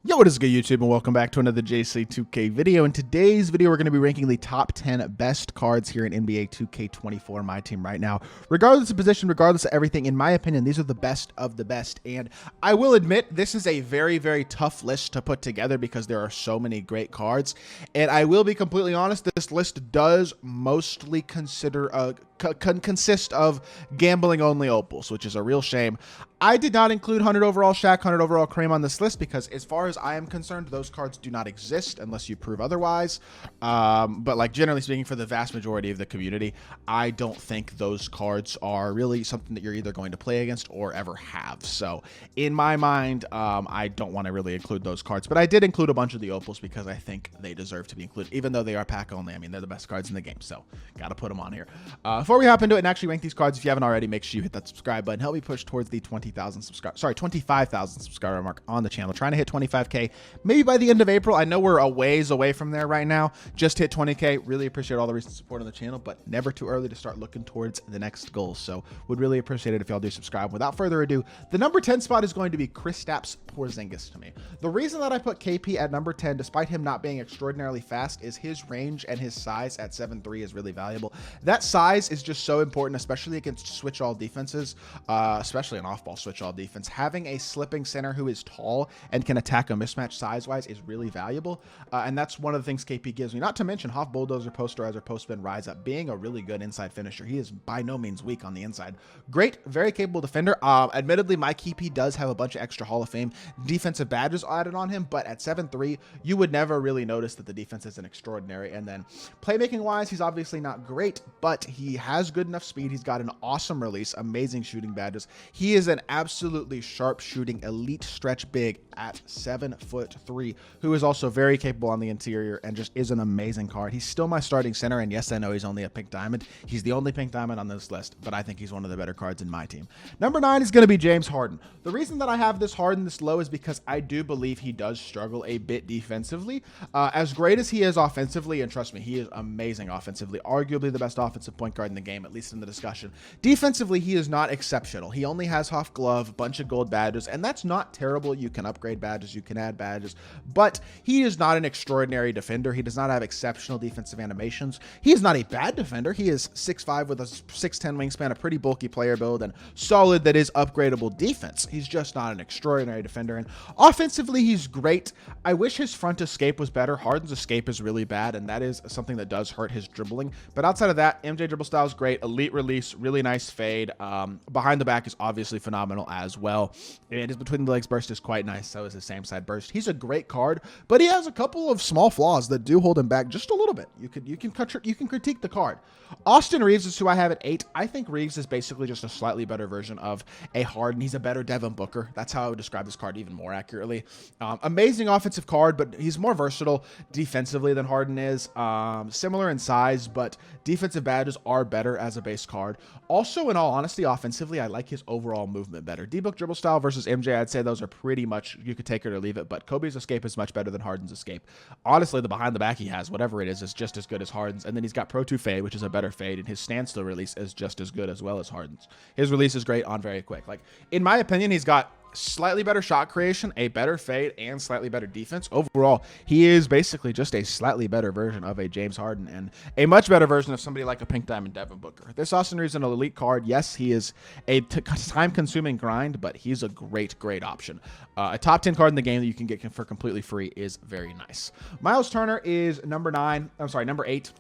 Yo, what is good, YouTube, and welcome back to another JC2K video. In today's video, we're going to be ranking the top 10 best cards here in NBA 2K24 My Team right now. Regardless of position, regardless of everything, in my opinion, these are the best of the best. And I will admit, this is a very, very tough list to put together because there are so many great cards. And I will be completely honest, this list does mostly consist of gambling-only opals, which is a real shame. I did not include 100 overall Shaq, 100 overall Kareem on this list because as far as I am concerned, those cards do not exist unless you prove otherwise. But like generally speaking, for the vast majority of the community, I don't think those cards are really something that you're either going to play against or ever have. So in my mind, I don't want to really include those cards, but I did include a bunch of the opals because I think they deserve to be included, even though they are pack only. I mean, they're the best cards in the game, so got to put them on here. Before we hop into it and actually rank these cards, if you haven't already, make sure you hit that subscribe button. Help me push towards the 25,000 subscriber mark on the channel. Trying to hit 25K maybe by the end of April. I know we're a ways away from there right now. Just hit 20K. Really appreciate all the recent support on the channel, but never too early to start looking towards the next goal. So would really appreciate it if y'all do subscribe. Without further ado, the number 10 spot is going to be Kristaps Porzingis to me. The reason that I put KP at number 10, despite him not being extraordinarily fast, is his range and his size at 7'3" is really valuable. That size is just so important, especially against switch all defenses, especially an off-ball switch all defense. Having a slipping center who is tall and can attack a mismatch size-wise is really valuable, and that's one of the things KP gives me. Not to mention Hoff Bulldozer, Posterizer, Post-Spin, Rise Up, being a really good inside finisher. He is by no means weak on the inside. Great, very capable defender. Admittedly, my KP does have a bunch of extra Hall of Fame defensive badges added on him, but at 7'3", you would never really notice that the defense isn't extraordinary. And then playmaking-wise, he's obviously not great, but he has good enough speed. He's got an awesome release, amazing shooting badges. He is an absolutely sharp shooting elite stretch big at 7'3", who is also very capable on the interior and just is an amazing card. He's still my starting center, and yes, I know he's only a pink diamond. He's the only pink diamond on this list, but I think he's one of the better cards in my team. Number 9 is going to be James Harden. The reason that I have this Harden this low is because I do believe he does struggle a bit defensively. As great as he is offensively, and trust me, he is amazing offensively, arguably the best offensive point guard in the game, at least in the discussion. Defensively, he is not exceptional. He only has Hoff glove, bunch of gold badges, and that's not terrible. You can upgrade badges, you can add badges, but he is not an extraordinary defender. He does not have exceptional defensive animations. He is not a bad defender. He is 6'5" with a 6'10" wingspan, a pretty bulky player build, and solid that is upgradable defense. He's just not an extraordinary defender, and offensively, he's great. I wish his front escape was better. Harden's escape is really bad, and that is something that does hurt his dribbling, but outside of that, MJ dribble style is great. Elite release, really nice fade. Behind the back is obviously phenomenal as well, and his between the legs burst is quite nice. So is his same side burst. He's a great card, but he has a couple of small flaws that do hold him back just a little bit. You can critique the card. Austin Reeves is who I have at 8. I think Reeves is basically just a slightly better version of a Harden. He's a better Devin Booker. That's how I would describe this card even more accurately. Amazing offensive card, but he's more versatile defensively than Harden is. Similar in size, but defensive badges are better as a base card. Also, in all honesty, offensively, I like his overall movement better. D-Book dribble style versus MJ, I'd say those are pretty much, you could take it or leave it, but Kobe's escape is much better than Harden's escape. Honestly, the behind the back he has, whatever it is just as good as Harden's. And then he's got Pro 2 fade, which is a better fade, and his standstill release is just as good as well as Harden's. His release is great on very quick. Like, in my opinion, he's got slightly better shot creation, a better fade, and slightly better defense. Overall, he is basically just a slightly better version of a James Harden and a much better version of somebody like a pink diamond Devin Booker. This Austin Reeves is an elite card. Yes, he is a time-consuming grind, but he's a great option. A top 10 card in the game that you can get for completely free is very nice. Miles Turner is number 8.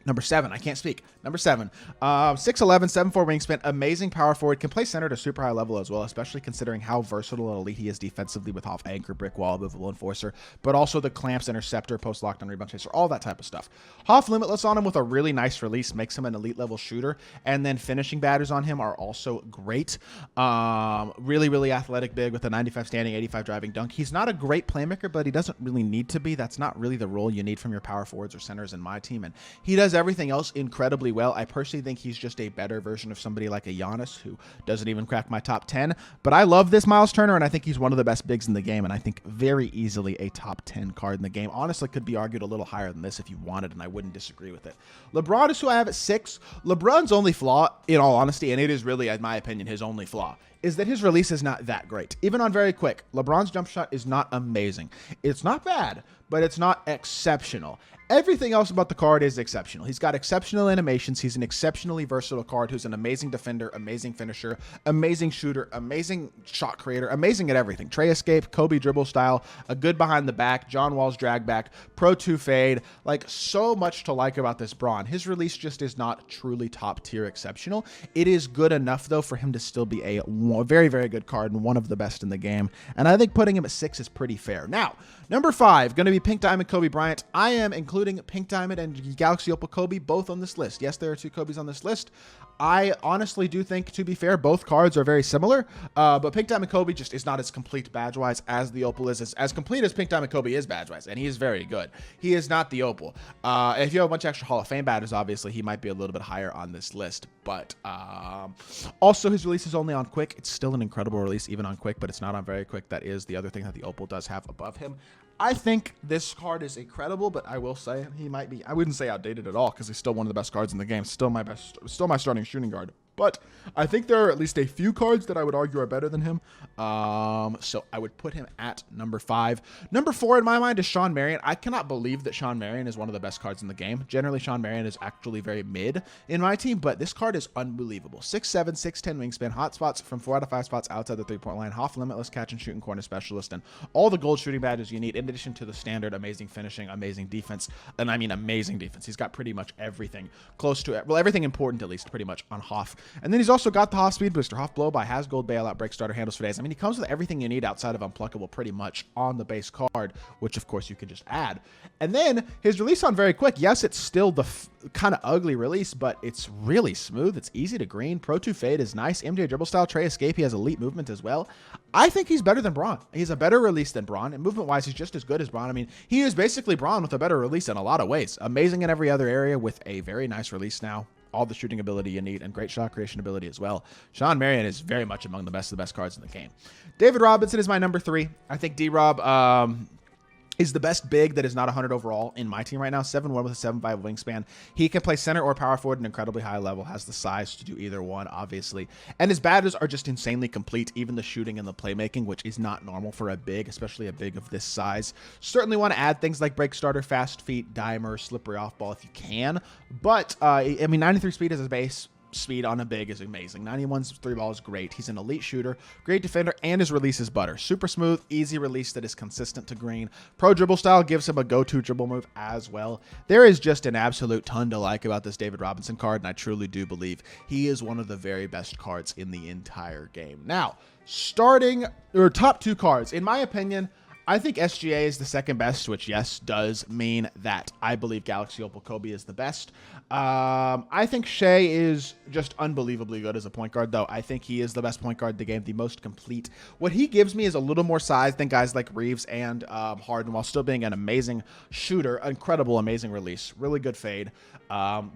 Number 7, I can't speak. Number 7, 6'11", 7'4" wingspan, amazing power forward, can play center to super high level as well, especially considering how versatile and elite he is defensively with Hoff anchor, brick wall, movable enforcer, but also the clamps, interceptor, post lockdown, rebound chaser, all that type of stuff. Hoff limitless on him with a really nice release makes him an elite level shooter, and then finishing badges on him are also great. Really athletic big with a 95 standing, 85 driving dunk. He's not a great playmaker, but he doesn't really need to be. That's not really the role you need from your power forwards or centers in my team, and he does everything else incredibly well. I personally think he's just a better version of somebody like a Giannis, who doesn't even crack my top 10, but I love this Miles Turner, and I think he's one of the best bigs in the game, and I think very easily a top 10 card in the game. Honestly, could be argued a little higher than this if you wanted, and I wouldn't disagree with it. LeBron is who I have at 6. LeBron's only flaw, in all honesty, and it is really, in my opinion, his only flaw, is that his release is not that great. Even on very quick, LeBron's jump shot is not amazing. It's not bad, but it's not exceptional. Everything else about the card is exceptional. He's got exceptional animations. He's an exceptionally versatile card who's an amazing defender, amazing finisher, amazing shooter, amazing shot creator, amazing at everything. Trey escape, Kobe dribble style, a good behind the back, John Wall's drag back, Pro 2 fade. Like, so much to like about this Braun. His release just is not truly top tier exceptional. It is good enough, though, for him to still be a very, very good card and one of the best in the game. And I think putting him at 6 is pretty fair. Now, number 5, going to be Pink Diamond Kobe Bryant. I am including Pink Diamond and Galaxy Opal Kobe both on this list. Yes, there are 2 Kobes on this list. I honestly do think, to be fair, both cards are very similar, but Pink Diamond Kobe just is not as complete badge-wise as the Opal is. As complete as Pink Diamond Kobe is badge-wise, and he is very good. He is not the Opal. If you have a bunch of extra Hall of Fame badges, obviously, he might be a little bit higher on this list, but also his release is only on quick. It's still an incredible release, even on quick, but it's not on very quick. That is the other thing that the Opal does have above him. I think this card is incredible, but I will say he might be, I wouldn't say outdated at all, because he's still one of the best cards in the game. Still my starting shooting guard. But I think there are at least a few cards that I would argue are better than him. So I would put him at number 5. Number 4 in my mind is Shawn Marion. I cannot believe that Shawn Marion is one of the best cards in the game. Generally, Shawn Marion is actually very mid in my team, but this card is unbelievable. 6'7", 6'10 wingspan, hot spots from 4 out of 5 spots outside the 3-point line, Hoff limitless catch and shooting corner specialist, and all the gold shooting badges you need, in addition to the standard amazing finishing, amazing defense, and I mean amazing defense. He's got pretty much everything close to it. Well, everything important at least pretty much on Hoff. And then he's also got the Hoff speed booster, Hoff blow by, has gold bailout, break starter, handles for days. I mean, he comes with everything you need outside of unpluckable pretty much on the base card, which of course you can just add. And then his release on very quick. Yes, it's still the kind of ugly release, but it's really smooth. It's easy to green. Pro 2 fade is nice. MJ dribble style, Trey escape. He has elite movement as well. I think he's better than Braun. He's a better release than Braun, and movement-wise, he's just as good as Braun. I mean, he is basically Braun with a better release in a lot of ways. Amazing in every other area with a very nice release now. All the shooting ability you need and great shot creation ability as well. Shawn Marion is very much among the best of the best cards in the game. David Robinson is my number 3. I think D-Rob is the best big that is not 100 overall in my team right now. 7'1" with a 7'5" wingspan. He can play center or power forward at an incredibly high level. Has the size to do either one, obviously. And his badges are just insanely complete, even the shooting and the playmaking, which is not normal for a big, especially a big of this size. Certainly want to add things like break starter, fast feet, dimer, slippery off ball if you can. But, I mean, 93 speed as a base. Speed on a big is amazing. 91's 3 ball is great. He's an elite shooter, great defender, and his release is butter. Super smooth, easy release that is consistent to green. Pro dribble style gives him a go-to dribble move as well. There is just an absolute ton to like about this David Robinson card, and I truly do believe he is one of the very best cards in the entire game. Now, top 2 cards, in my opinion, I think SGA is the second best, which, yes, does mean that I believe Galaxy Opal Kobe is the best. I think Shea is just unbelievably good as a point guard, though. I think he is the best point guard in the game, the most complete. What he gives me is a little more size than guys like Reeves and Harden, while still being an amazing shooter, incredible, amazing release, really good fade.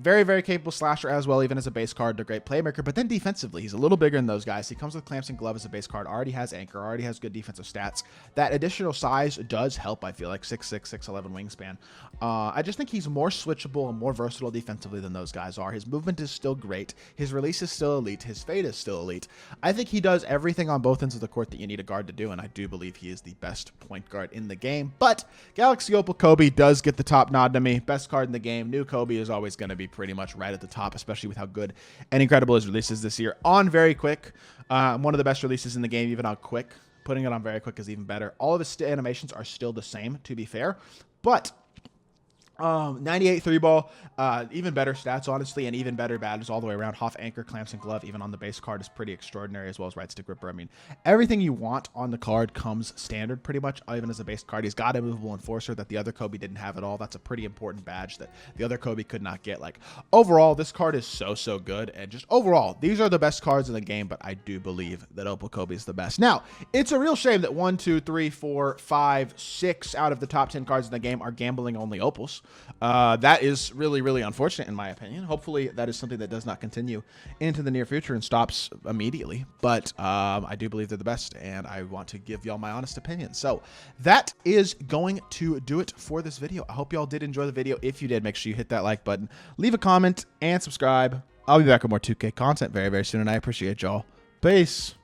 Very, very capable slasher as well, even as a base card, a great playmaker. But then defensively, he's a little bigger than those guys. He comes with clamps and glove as a base card, already has anchor, already has good defensive stats. That additional size does help, I feel like. 6'6", 6'11" wingspan. I just think he's more switchable and more versatile defensively than those guys are. His movement is still great. His release is still elite. His fade is still elite. I think he does everything on both ends of the court that you need a guard to do, and I do believe he is the best point guard in the game. But Galaxy Opal Kobe does get the top nod to me. Best card in the game. New Kobe is always going to be pretty much right at the top, especially with how good and incredible his releases this year. On very quick, one of the best releases in the game, even on quick. Putting it on very quick is even better. All of his animations are still the same, to be fair, but 98 3 ball, even better stats, honestly, and even better badges all the way around. Hoff anchor, clamps, and glove, even on the base card, is pretty extraordinary, as well as right stick gripper. I mean, everything you want on the card comes standard, pretty much, even as a base card. He's got a movable enforcer that the other Kobe didn't have at all. That's a pretty important badge that the other Kobe could not get. Like, overall, this card is so good, and just overall, these are the best cards in the game, but I do believe that Opal Kobe is the best. Now, it's a real shame that 1, 2, 3, 4, 5, 6 out of the top 10 cards in the game are gambling-only Opals. That is really unfortunate in my opinion. Hopefully that is something that does not continue into the near future and stops immediately, but I do believe they're the best, and I want to give y'all my honest opinion. So that is going to do it for this video. I hope y'all did enjoy the video. If you did, make sure you hit that like button, leave a comment, and subscribe. I'll be back with more 2K content very soon, and I appreciate y'all. Peace.